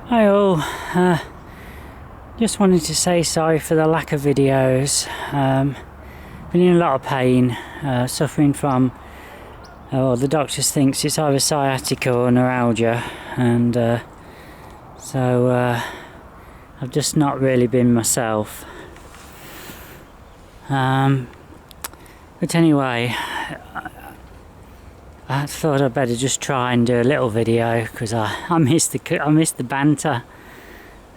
Hi all, just wanted to say sorry for the lack of videos. Been in a lot of pain, suffering from, the doctors thinks it's either sciatica or neuralgia, and so I've just not really been myself. But anyway, I thought I'd better just try and do a little video because I miss the banter.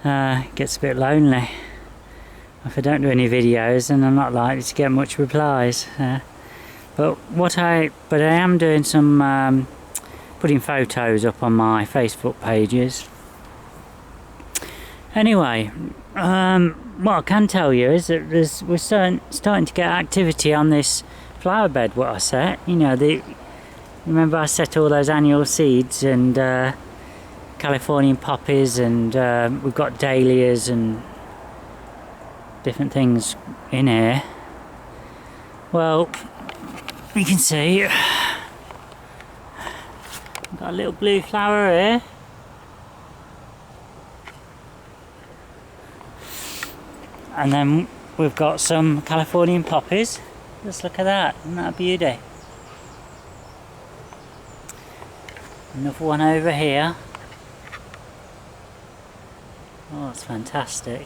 It gets a bit lonely if I don't do any videos, and I'm not likely to get much replies. But I am doing some putting photos up on my Facebook pages. Anyway, what I can tell you is that we're starting to get activity on this flower bed what I set. You know, remember I set all those annual seeds and Californian poppies, and we've got dahlias and different things in here. Well, you can see I've got a little blue flower here. And then we've got some Californian poppies. Just look at that, isn't that a beauty? Another one over here. Oh, it's fantastic.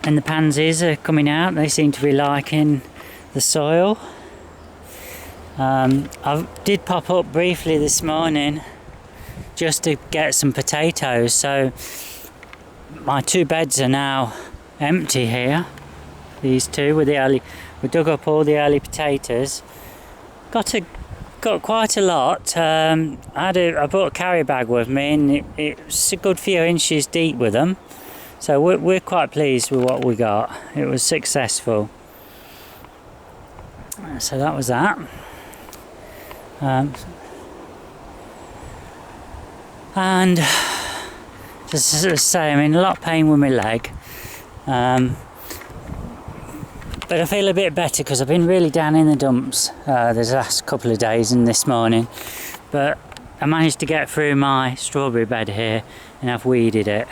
And the pansies are coming out. They seem to be liking the soil. I did pop up briefly this morning just to get some potatoes. So my two beds are now empty here. These two with we dug up all the early potatoes. Got quite a lot. I brought a carry bag with me, and it's a good few inches deep with them. So we're quite pleased with what we got. It was successful. So that was that. And just to say, I'm in a lot of pain with my leg. But I feel a bit better because I've been really down in the dumps the last couple of days and this morning. But I managed to get through my strawberry bed here and I've weeded it.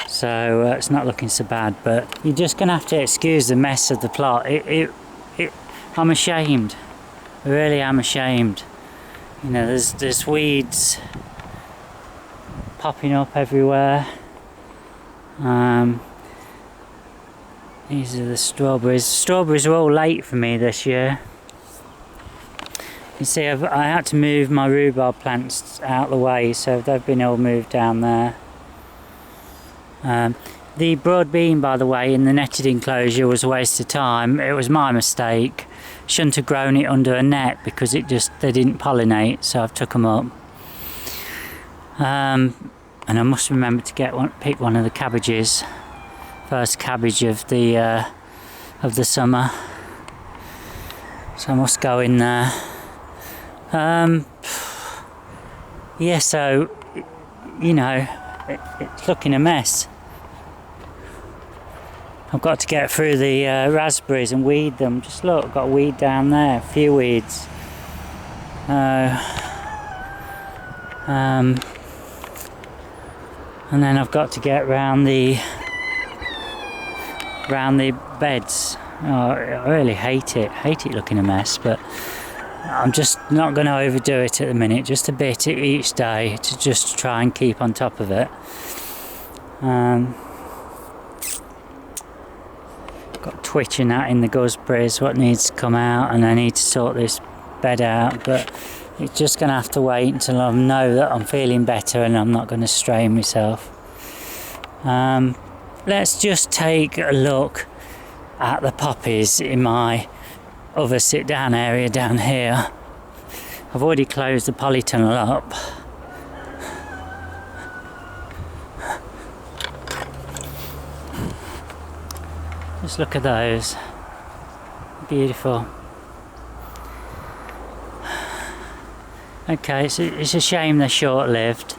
So it's not looking so bad, but you're just going to have to excuse the mess of the plot. I'm ashamed. I really am ashamed. You know, there's weeds popping up everywhere. These are the strawberries. Strawberries are all late for me this year. You see, I had to move my rhubarb plants out of the way, so they've been all moved down there. The broad bean, by the way, in the netted enclosure was a waste of time. It was my mistake. Shouldn't have grown it under a net because they didn't pollinate, so I've took them up. And I must remember to pick one of the cabbages. First cabbage of the summer, so I must go in there. Yeah, so you know, it's looking a mess. I've got to get through the raspberries and weed them. Just look, I've got a weed down there, a few weeds. And then I've got to get round the beds. Oh, I really hate it looking a mess, but I'm just not going to overdo it at the minute, just a bit each day to just try and keep on top of it. Got twitching out in the gooseberries, what needs to come out, and I need to sort this bed out, but it's just going to have to wait until I know that I'm feeling better and I'm not going to strain myself. Let's just take a look at the poppies in my other sit down area down here. I've already closed the polytunnel up. Just look at those. Beautiful. Okay, so it's a shame they're short-lived.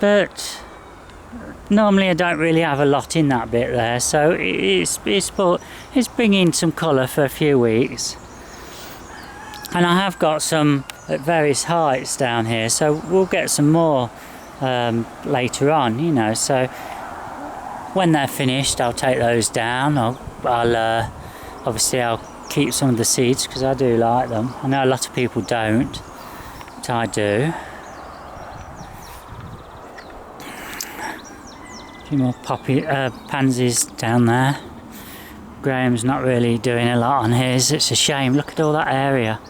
But normally I don't really have a lot in that bit there, so it's bringing some colour for a few weeks. And I have got some at various heights down here, so we'll get some more later on, you know. So when they're finished, I'll take those down. I'll obviously I'll keep some of the seeds because I do like them. I know a lot of people don't, but I do. A few more pansies down there. Graham's not really doing a lot on his. It's a shame. Look at all that area.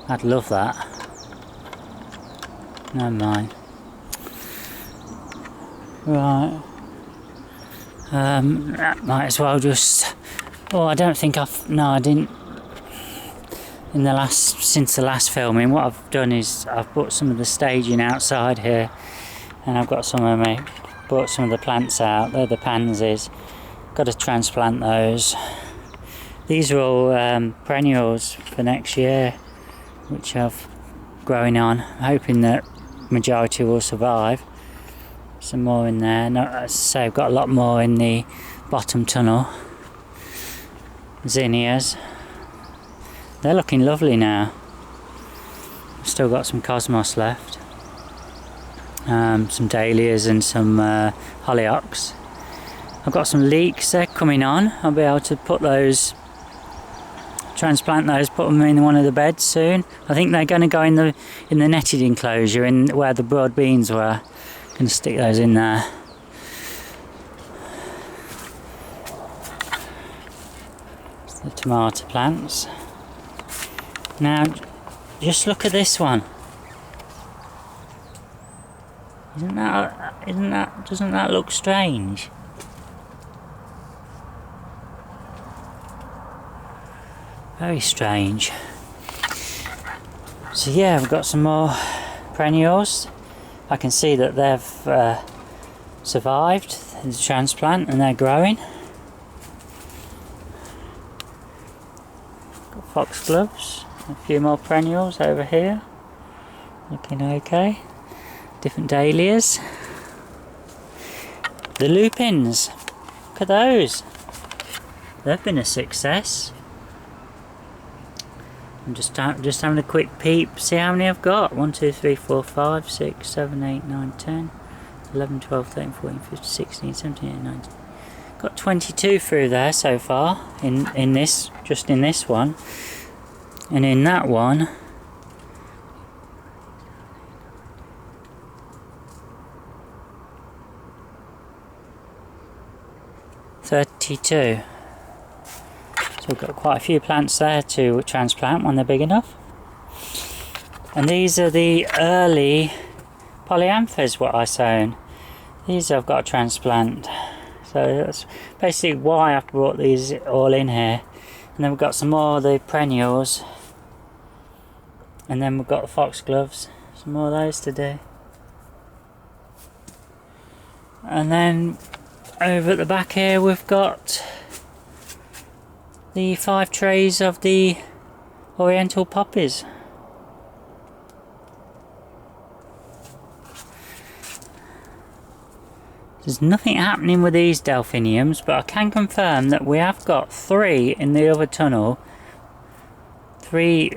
I'd love that. Never mind. Right. Might as well just. Oh, I don't think I didn't. Since the last filming, what I've done is I've put some of the staging outside here, and I've got brought some of the plants out. They're the pansies. Got to transplant those. These are all perennials for next year, which I've growing on. I'm hoping that majority will survive. Some more in there. No, as I say, I've got a lot more in the bottom tunnel. Zinnias. They're looking lovely now. Still got some cosmos left. Some dahlias and some hollyhocks. I've got some leeks there coming on. I'll be able to transplant those, put them in one of the beds soon. I think they're going to go in the netted enclosure in where the broad beans were. Going to stick those in there. It's the tomato plants. Now, just look at this one. Doesn't that look strange? Very strange. So yeah, we've got some more perennials. I can see that they've survived the transplant and they're growing. Got foxgloves. A few more perennials over here. Looking okay. Different dahlias. The lupins. Look at those. They've been a success. I'm just having a quick peep. See how many I've got. 1, 2, 3, 4, 5, 6, 7, 8, 9, 10, 11, 12, 13, 14, 15, 16, 17, 18, 19. Got 22 through there so far. In this one. And in that one, $32. So we've got quite a few plants there to transplant when they're big enough. And these are the early polyanthers what I sown. These I've got to transplant. So that's basically why I've brought these all in here. And then we've got some more of the perennials. And then we've got the foxgloves. Some more of those to do. And then over at the back here we've got the 5 trays of the oriental poppies. There's nothing happening with these delphiniums, but I can confirm that we have got 3 in the other tunnel. 3,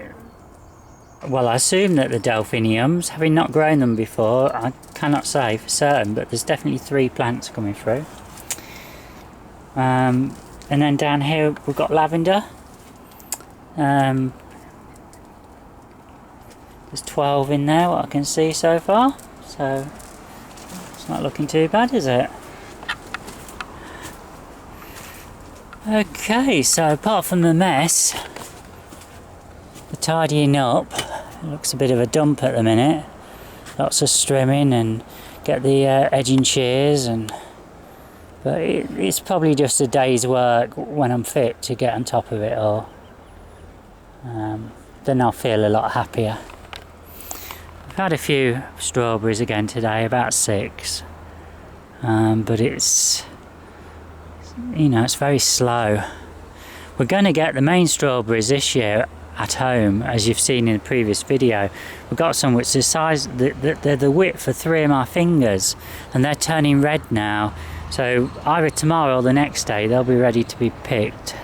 well, I assume that the delphiniums, having not grown them before, I cannot say for certain, but there's definitely 3 plants coming through. And then down here we've got lavender. There's 12 in there, what I can see so far. So it's not looking too bad, is it? Okay, so apart from the mess, the tidying up, it looks a bit of a dump at the minute. Lots of strimming and get the edging shears but it's probably just a day's work when I'm fit to get on top of it all. Then I'll feel a lot happier. I've had a few strawberries again today, about 6. But it's, it's very slow. We're going to get the main strawberries this year at home, as you've seen in the previous video. We've got some which are the size, they're the width for 3 of my fingers, and they're turning red now. So either tomorrow or the next day they'll be ready to be picked.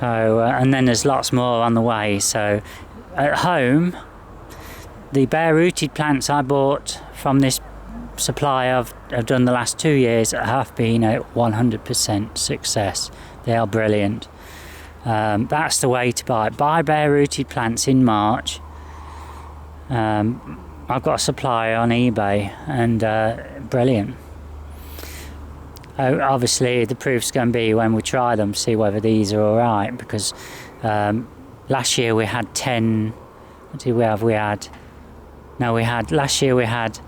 So and then there's lots more on the way. So at home the bare rooted plants I bought from this supply I've done the last 2 years have been a 100% success. They are brilliant. That's the way to buy bare rooted plants in March. I've got a supply on eBay, and brilliant. Obviously the proof's going to be when we try them, see whether these are alright, because last year we had 10, what did we have? Last year we had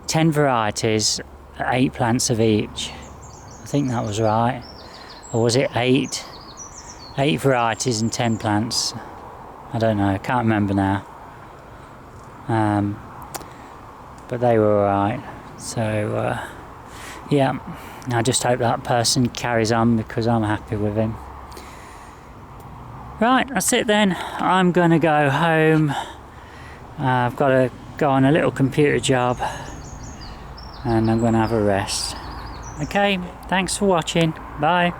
10 varieties, 8 plants of each. I think that was right. Or was it 8? 8 varieties and 10 plants. I don't know, I can't remember now. But they were alright. So, yeah, I just hope that person carries on, because I'm happy with him. Right, that's it then. I'm going to go home. I've got to go on a little computer job, and I'm going to have a rest. Okay, thanks for watching. Bye.